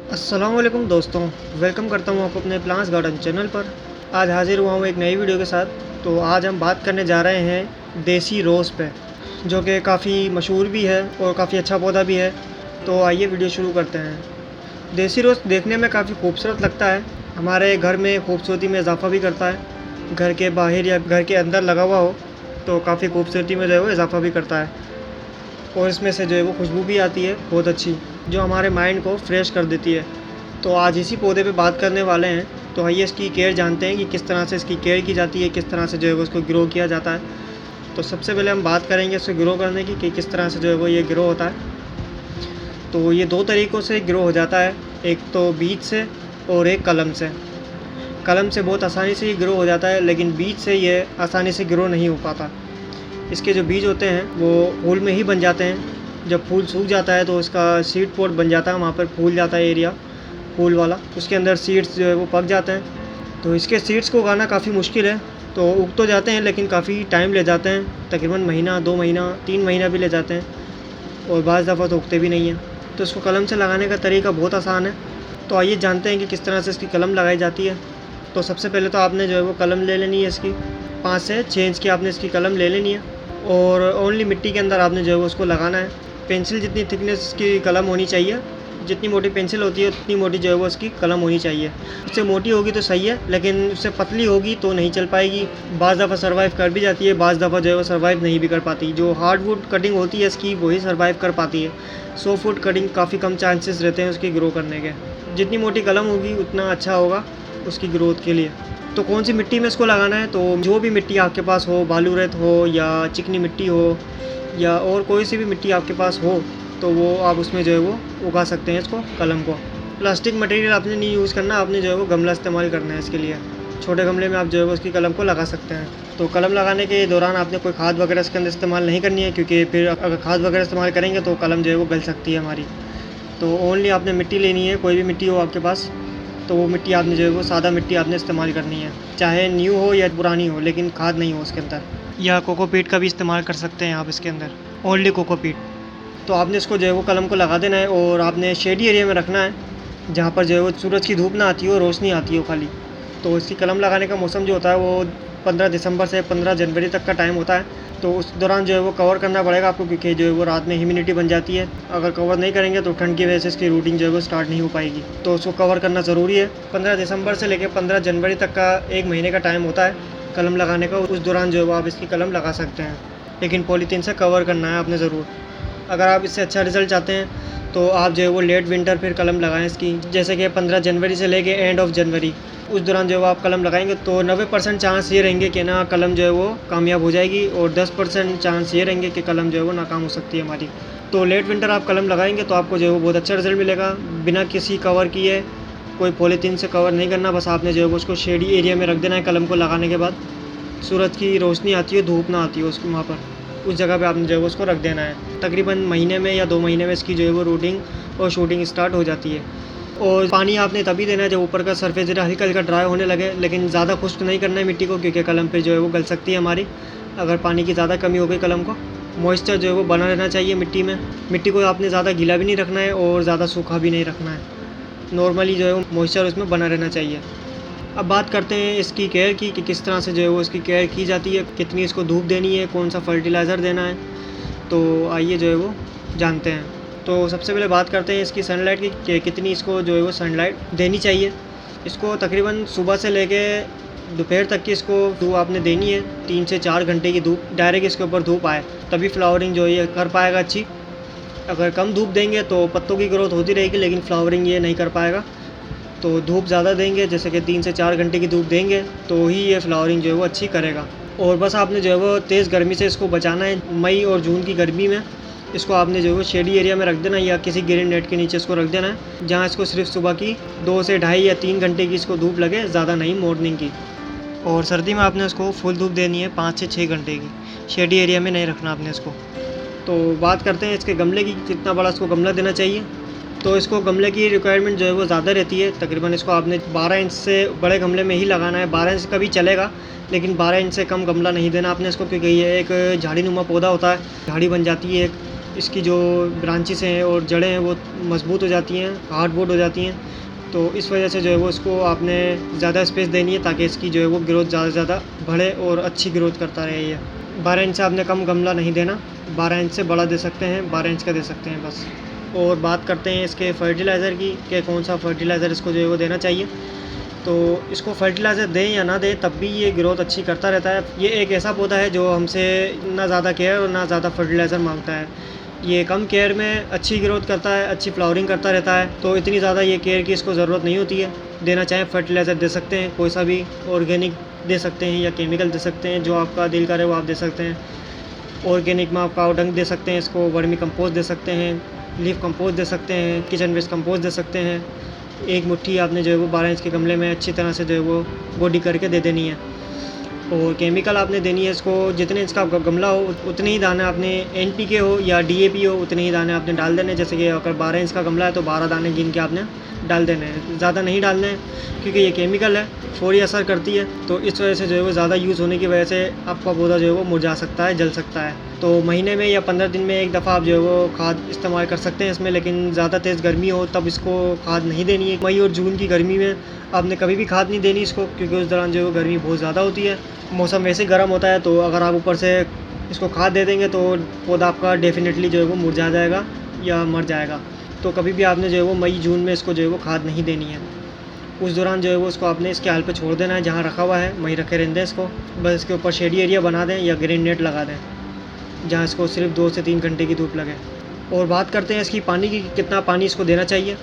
अस्सलामुअलैकुम दोस्तों, वेलकम करता हूँ आपको अपने प्लांट्स गार्डन चैनल पर। आज हाज़िर हुआ हूँ एक नई वीडियो के साथ। तो आज हम बात करने जा रहे हैं देसी रोज़ पे, जो कि काफ़ी मशहूर भी है और काफ़ी अच्छा पौधा भी है। तो आइए वीडियो शुरू करते हैं। देसी रोज़ देखने में काफ़ी खूबसूरत लगता है, हमारे घर में खूबसूरती में इजाफ़ा भी करता है। घर के बाहर या घर के अंदर लगा हुआ हो तो काफ़ी खूबसूरती में जो है वो इजाफ़ा भी करता है, और इसमें से जो है वो खुशबू भी आती है बहुत अच्छी, जो हमारे माइंड को फ्रेश कर देती है। तो आज इसी पौधे पे बात करने वाले हैं। तो आइए इसकी केयर जानते हैं कि किस तरह से इसकी केयर की जाती है, किस तरह से जो है वो उसको ग्रो किया जाता है। तो सबसे पहले हम बात करेंगे इसको ग्रो करने की कि किस तरह से जो है वो ये ग्रो होता है। तो ये दो तरीक़ों से ग्रो हो जाता है, एक तो बीज से और एक कलम से। कलम से बहुत आसानी से ये ग्रो हो जाता है, लेकिन बीज से ये आसानी से ग्रो नहीं हो पाता। इसके जो बीज होते हैं वो फूल में ही बन जाते हैं। जब फूल सूख जाता है तो इसका सीड पॉट बन जाता है, वहाँ पर फूल जाता है एरिया फूल वाला, उसके अंदर सीड्स जो है वो पक जाते हैं। तो इसके सीड्स को उगाना काफ़ी मुश्किल है। तो उग तो जाते हैं लेकिन काफ़ी टाइम ले जाते हैं, तकरीबन महीना, 2 महीना, 3 महीना भी ले जाते हैं, और बाज़ दफ़ा तो उगते भी नहीं हैं। तो इसको कलम से लगाने का तरीका बहुत आसान है। तो आइए जानते हैं कि किस तरह से इसकी कलम लगाई जाती है। तो सबसे पहले तो आपने जो है वो कलम ले लेनी है इसकी, 5 से 6 इंच की आपने इसकी कलम ले लेनी है, और ओनली मिट्टी के अंदर आपने जो है वो उसको लगाना है। पेंसिल जितनी थिकनेस की कलम होनी चाहिए, जितनी मोटी पेंसिल होती है उतनी मोटी जो है वो उसकी कलम होनी चाहिए। उससे मोटी होगी तो सही है, लेकिन उससे पतली होगी तो नहीं चल पाएगी। बाज़ दफ़ा सर्वाइव कर भी जाती है, बाज़ दफ़ा जो है वो सर्वाइव नहीं भी कर पाती। जो हार्डवुड कटिंग होती है इसकी वही सर्वाइव कर पाती है। सॉफ्टवुड कटिंग काफ़ी कम चांसेस रहते हैं उसकी ग्रो करने के। जितनी मोटी कलम होगी उतना अच्छा होगा उसकी ग्रोथ के लिए। तो कौन सी मिट्टी में इसको लगाना है, तो जो भी मिट्टी आपके पास हो, बालू रेत हो या चिकनी मिट्टी हो या और कोई सी भी मिट्टी आपके पास हो, तो वो आप उसमें जो है वो उगा सकते हैं इसको, कलम को। प्लास्टिक मटेरियल आपने नहीं यूज़ करना, आपने जो है वो गमला इस्तेमाल करना है इसके लिए। छोटे गमले में आप जो है वो उसकी कलम को लगा सकते हैं। तो कलम लगाने के दौरान आपने कोई खाद वगैरह इसके अंदर इस्तेमाल नहीं करनी है, क्योंकि फिर अगर खाद वगैरह इस्तेमाल करेंगे तो कलम जो है वो गल सकती है हमारी। तो ओनली आपने मिट्टी लेनी है, कोई भी मिट्टी हो आपके पास, तो वो मिट्टी आपने जो है वो सादा मिट्टी आपने इस्तेमाल करनी है, चाहे न्यू हो या पुरानी हो, लेकिन खाद नहीं हो उसके अंदर। या कोकोपीट का भी इस्तेमाल कर सकते हैं आप इसके अंदर, ओनली कोकोपीट। तो आपने इसको जो है वो कलम को लगा देना है, और आपने शेडी एरिया में रखना है, जहाँ पर जो है वो सूरज की धूप ना आती हो, रोशनी आती हो खाली। तो इसकी कलम लगाने का मौसम जो होता है वो 15 दिसंबर से 15 जनवरी तक का टाइम होता है। तो उस दौरान जो है वो कवर करना पड़ेगा आपको, क्योंकि जो है वो रात में ह्यूमिडिटी बन जाती है। अगर कवर नहीं करेंगे तो ठंड की वजह से इसकी रूटिंग जो है वो स्टार्ट नहीं हो पाएगी। तो उसको कवर करना ज़रूरी है। 15 दिसंबर से लेकर 15 जनवरी तक का 1 महीने का टाइम होता है कलम लगाने का। उस दौरान जो है वो आप इसकी कलम लगा सकते हैं, लेकिन पॉलीथीन से कवर करना है आपने ज़रूर। अगर आप इससे अच्छा रिज़ल्ट चाहते हैं तो आप जो है वो लेट विंटर फिर कलम लगाएं इसकी, जैसे कि 15 जनवरी से लेके एंड ऑफ जनवरी, उस दौरान जो है वो आप कलम लगाएंगे तो 90% चांस ये रहेंगे कि ना कलम जो है वो कामयाब हो जाएगी, और 10% चांस ये रहेंगे कि कलम जो है वो नाकाम हो सकती है हमारी। तो लेट विंटर आप कलम लगाएंगे तो आपको जो है वो बहुत अच्छा रिज़ल्ट मिलेगा, बिना किसी कवर किए। कोई पॉलीथीन से कवर नहीं करना, बस आपने जो है वो उसको शेडी एरिया में रख देना है कलम को लगाने के बाद। सूरज की रोशनी आती हो, धूप ना आती हो उसको, वहाँ पर उस जगह पे आपने जो है वो उसको रख देना है। तकरीबन महीने में या 2 महीने में इसकी जो है वो रूटिंग और शूटिंग स्टार्ट हो जाती है। और पानी आपने तभी देना है जब ऊपर का सरफेस एरिया हल्का हल्का ड्राई होने लगे, लेकिन ज़्यादा खुश्क नहीं करना है मिट्टी को, क्योंकि कलम पे जो है वो गल सकती है हमारी अगर पानी की ज़्यादा कमी हो गई कलम को। मॉइस्चर जो है वो बना रहना चाहिए मिट्टी में। मिट्टी को आपने ज़्यादा गीला भी नहीं रखना है और ज़्यादा सूखा भी नहीं रखना है, नॉर्मली जो है वो मॉइस्चर उसमें बना रहना चाहिए। अब बात करते हैं इसकी केयर की कि किस तरह से जो है वो इसकी केयर की जाती है, कितनी इसको धूप देनी है, कौन सा फर्टिलाइज़र देना है। तो आइए जो है वो जानते हैं। तो सबसे पहले बात करते हैं इसकी सनलाइट की कि कितनी इसको जो है वो सनलाइट देनी चाहिए। इसको तकरीबन सुबह से लेके दोपहर तक की इसको धूप आपने देनी है, 3 से 4 घंटे की धूप डायरेक्ट इसके ऊपर धूप आए, तभी फ्लावरिंग जो है ये कर पाएगा अच्छी। अगर कम धूप देंगे तो पत्तों की ग्रोथ होती रहेगी, लेकिन फ्लावरिंग ये नहीं कर पाएगा। तो धूप ज़्यादा देंगे, जैसे कि 3 से 4 घंटे की धूप देंगे, तो ही ये फ्लावरिंग जो है वो अच्छी करेगा। और बस आपने जो है वो तेज़ गर्मी से इसको बचाना है। मई और जून की गर्मी में इसको आपने जो है वो शेडी एरिया में रख देना है, या किसी ग्रीन नेट के नीचे इसको रख देना है, जहाँ इसको सिर्फ सुबह की 2 से 2.5 या 3 घंटे की इसको धूप लगे, ज़्यादा नहीं मॉर्निंग की। और सर्दी में आपने इसको फुल धूप देनी है, 5 से 6 घंटे की। शेडी एरिया में नहीं रखना आपने इसको। तो बात करते हैं इसके गमले की, कितना बड़ा इसको गमला देना चाहिए। तो इसको गमले की रिक्वायरमेंट जो है वो ज़्यादा रहती है। तकरीबन इसको आपने 12 इंच से बड़े गमले में ही लगाना है। 12 इंच का भी चलेगा, लेकिन 12 इंच से कम गमला नहीं देना आपने इसको, क्योंकि ये एक झाड़ी नुमा पौधा होता है, झाड़ी बन जाती है इसकी जो ब्रांचेस हैं और जड़ें हैं वो मजबूत हो जाती हैं, हार्डवुड हो जाती हैं। तो इस वजह से जो है वो इसको आपने ज़्यादा स्पेस देनी है ताकि इसकी जो है वो ग्रोथ ज़्यादा से ज़्यादा बढ़े और अच्छी ग्रोथ करता रहे। ये 12 इंच से आपने कम गमला नहीं देना, 12 इंच से बड़ा दे सकते हैं, 12 इंच का दे सकते हैं बस। और बात करते हैं इसके फर्टिलाइज़र की कि कौन सा फर्टिलाइज़र इसको जो है वो देना चाहिए। तो इसको फर्टिलाइज़र दें या ना दें तब भी ये ग्रोथ अच्छी करता रहता है। ये एक ऐसा पौधा है जो हमसे ना ज़्यादा केयर और ना ज़्यादा फर्टिलाइज़र मांगता है। ये कम केयर में अच्छी ग्रोथ करता है, अच्छी फ्लावरिंग करता रहता है। तो इतनी ज़्यादा ये केयर की इसको ज़रूरत नहीं होती है। देना चाहें फर्टिलाइज़र दे सकते हैं, कोई सा भी ऑर्गेनिक दे सकते हैं या केमिकल दे सकते हैं, जो आपका दिल करे वो आप दे सकते हैं। ऑर्गेनिक में आप काऊ डंग दे सकते हैं, इसको वर्मी कंपोस्ट दे सकते हैं, लीफ कंपोस्ट दे सकते हैं, किचन वेस्ट कंपोस्ट दे सकते हैं। एक मुट्ठी आपने जो है वो 12 इंच के गमले में अच्छी तरह से जो है वो गोडी करके दे देनी है। और केमिकल आपने देनी है इसको, जितने इंच का आपका गमला हो उतने ही दाने आपने NPK हो या DAP हो उतने ही दाने आपने डाल देने। जैसे कि अगर 12 इंच का गमला है तो 12 दाने गिन के आपने डाल देने हैं, ज़्यादा नहीं डालने हैं क्योंकि ये केमिकल है, फौरी असर करती है। तो इस वजह से जो है वो ज़्यादा यूज़ होने की वजह से आपका पौधा जो है वो मुरझा सकता है, जल सकता है। तो महीने में या 15 दिन में एक दफ़ा आप जो है वो खाद इस्तेमाल कर सकते हैं इसमें, लेकिन ज़्यादा तेज़ गर्मी हो तब इसको खाद नहीं देनी है। मई और जून की गर्मी में आपने कभी भी खाद नहीं देनी इसको, क्योंकि उस दौरान जो है वो गर्मी बहुत ज़्यादा होती है, मौसम वैसे गर्म होता है। तो अगर आप ऊपर से इसको खाद दे देंगे तो पौधा आपका डेफिनेटली जो है वो मुरझा जाएगा या मर जाएगा। तो कभी भी आपने जो है वो मई जून में इसको जो है वो खाद नहीं देनी है। उस दौरान जो है वो इसको आपने इसके हाल पे छोड़ देना है, जहाँ रखा हुआ है वहीं रखे रहने दें इसको। बस इसके ऊपर शेडी एरिया बना दें या ग्रीन नेट लगा दें, जहाँ इसको सिर्फ 2 से 3 घंटे की धूप लगे। और बात करते हैं इसकी पानी की, कितना पानी इसको देना चाहिए।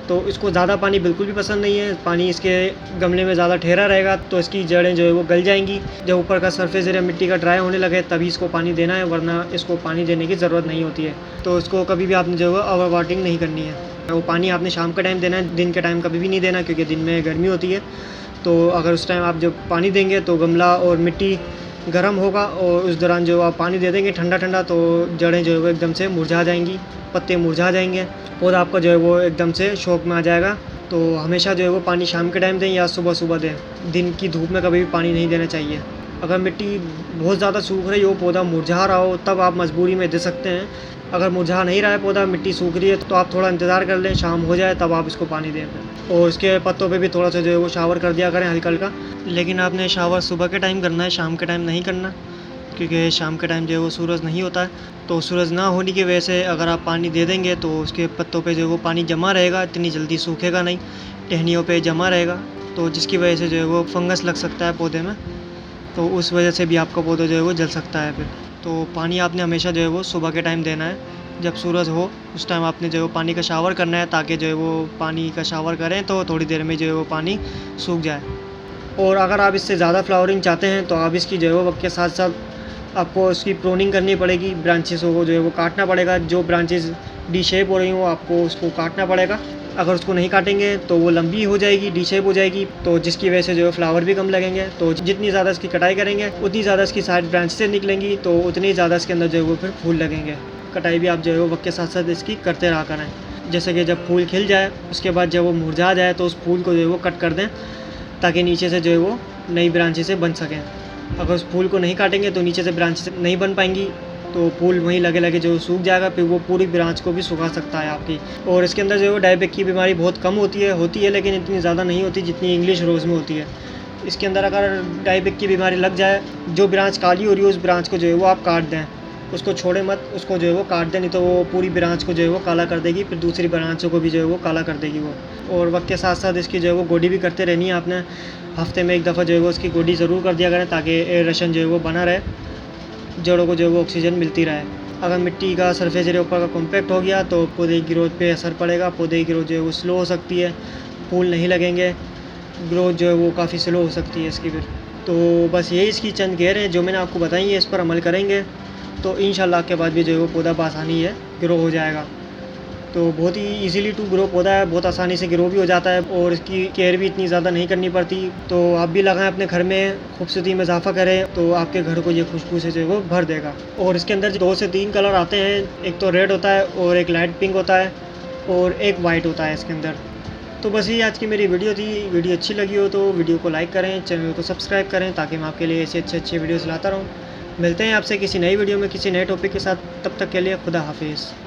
तो इसको ज़्यादा पानी बिल्कुल भी पसंद नहीं है। पानी इसके गमले में ज़्यादा ठहरा रहेगा तो इसकी जड़ें जो है वो गल जाएंगी। जब ऊपर का सरफेस एरिया मिट्टी का ड्राई होने लगे तभी इसको पानी देना है, वरना इसको पानी देने की ज़रूरत नहीं होती है। तो इसको कभी भी आपने जो है ओवर वाटरिंग नहीं करनी है। वो पानी आपने शाम के टाइम देना है, दिन के टाइम कभी भी नहीं देना, क्योंकि दिन में गर्मी होती है। तो अगर उस टाइम आप जब पानी देंगे तो गमला और मिट्टी गर्म होगा, और उस दौरान जो आप पानी दे देंगे ठंडा ठंडा तो जड़ें जो है वो एकदम से मुरझा जाएंगी, पत्ते मुरझा जाएंगे, पौधा आपका जो है वो एकदम से शौक में आ जाएगा। तो हमेशा जो है वो पानी शाम के टाइम दें या सुबह सुबह दें, दिन की धूप में कभी भी पानी नहीं देना चाहिए। अगर मिट्टी बहुत ज़्यादा सूख रही हो, पौधा मुरझा रहा हो, तब आप मजबूरी में दे सकते हैं। अगर मुरझा नहीं रहा है पौधा, मिट्टी सूख रही है, तो आप थोड़ा इंतज़ार कर लें, शाम हो जाए तब आप इसको पानी दें। और इसके पत्तों पे भी थोड़ा सा जो है वो शावर कर दिया करें हल्का हल्का, लेकिन आपने शावर सुबह के टाइम करना है, शाम के टाइम नहीं करना, क्योंकि शाम के टाइम जो है वो सूरज नहीं होता है। तो सूरज ना होने की वजह से अगर आप पानी दे देंगे तो उसके पत्तों पे जो है वो पानी जमा रहेगा, इतनी जल्दी सूखेगा नहीं, टहनियों पे जमा रहेगा, तो जिसकी वजह से जो है वो फंगस लग सकता है पौधे में। तो उस वजह से भी आपका पौधा जो है वो जल सकता है फिर। तो पानी आपने हमेशा जो है वो सुबह के टाइम देना है, जब सूरज हो उस टाइम आपने जो है वो पानी का शावर करना है, ताकि जो है वो पानी का शावर करें तो थोड़ी देर में जो है वो पानी सूख जाए। और अगर आप इससे ज़्यादा फ्लावरिंग चाहते हैं तो आप इसकी जो है वो वक्त के साथ साथ आपको इसकी प्रूनिंग करनी पड़ेगी, ब्रांचेस को जो है वो काटना पड़ेगा। जो ब्रांचेस डी शेप हो रही हो आपको उसको काटना पड़ेगा। अगर उसको नहीं काटेंगे तो वो लंबी हो जाएगी, डी शेप हो जाएगी, तो जिसकी वजह से जो है फ्लावर भी कम लगेंगे। तो जितनी ज़्यादा इसकी कटाई करेंगे उतनी ज़्यादा इसकी साइड ब्रांचेस निकलेंगी, तो उतनी ज़्यादा इसके अंदर जो है वो फिर फूल लगेंगे। कटाई भी आप जो है वो वक्त के साथ साथ इसकी करते रहा करें। जैसे कि जब फूल खिल जाए उसके बाद जब वो मुरझा जाए तो उस फूल को जो है वो कट कर दें, ताकि नीचे से जो है वो नई ब्रांचेस से बन सकें। अगर उस फूल को नहीं काटेंगे तो नीचे से ब्रांचेस नहीं बन पाएंगी, तो फूल वहीं लगे लगे जो सूख जाएगा, फिर वो पूरी ब्रांच को भी सुखा सकता है आपकी। और इसके अंदर जो है डायबेक की बीमारी बहुत कम होती है लेकिन इतनी ज़्यादा नहीं होती जितनी इंग्लिश रोज़ में होती है। इसके अंदर अगर डायबेक की बीमारी लग जाए, जो ब्रांच काली हो रही है उस ब्रांच को जो है वो आप काट दें, उसको छोड़े मत, उसको जो है वो काट दें, नहीं तो वो पूरी ब्रांच को जो है वो काला कर देगी, फिर दूसरी ब्रांचों को भी जो है वो काला कर देगी वो। और वक्त के साथ साथ इसकी जो है वो गोडी भी करते रहनी है आपने। हफ्ते में एक दफ़ा जो है वो उसकी गोडी ज़रूर कर दिया करें, ताकि एयरेशन जो है वो बना रहे, जड़ों को जो है वो ऑक्सीजन मिलती रहे। अगर मिट्टी का सरफेस एरिया ऊपर का कॉम्पैक्ट हो गया तो पौधे की ग्रोथ पे असर पड़ेगा, पौधे की ग्रोथ जो है वो स्लो हो सकती है, फूल नहीं लगेंगे, ग्रोथ जो है वो काफ़ी स्लो हो सकती है इसकी फिर। तो बस यही इसकी चंद केयर हैं जो मैंने आपको बताई है, इस पर अमल करेंगे तो इंशाल्लाह के बाद भी जो है वो पौधा बआसानी है ग्रो हो जाएगा। तो बहुत ही इजीली टू ग्रो पौधा है, बहुत आसानी से ग्रो भी हो जाता है और इसकी केयर भी इतनी ज़्यादा नहीं करनी पड़ती। तो आप भी लगाएं अपने घर में, खूबसूरती में इजाफा करें तो आपके घर को ये खुशबू से जो है वो भर देगा। और इसके अंदर 2 से 3 कलर आते हैं, एक तो रेड होता है और एक लाइट पिंक होता है और एक वाइट होता है इसके अंदर। तो बस ये आज की मेरी वीडियो थी। वीडियो अच्छी लगी हो तो वीडियो को लाइक करें, चैनल को सब्सक्राइब करें, ताकि मैं आपके लिए ऐसे अच्छे वीडियोस लाता रहूँ। मिलते हैं आपसे किसी नई वीडियो में किसी नए टॉपिक के साथ। तब तक के लिए खुदा हाफिज़।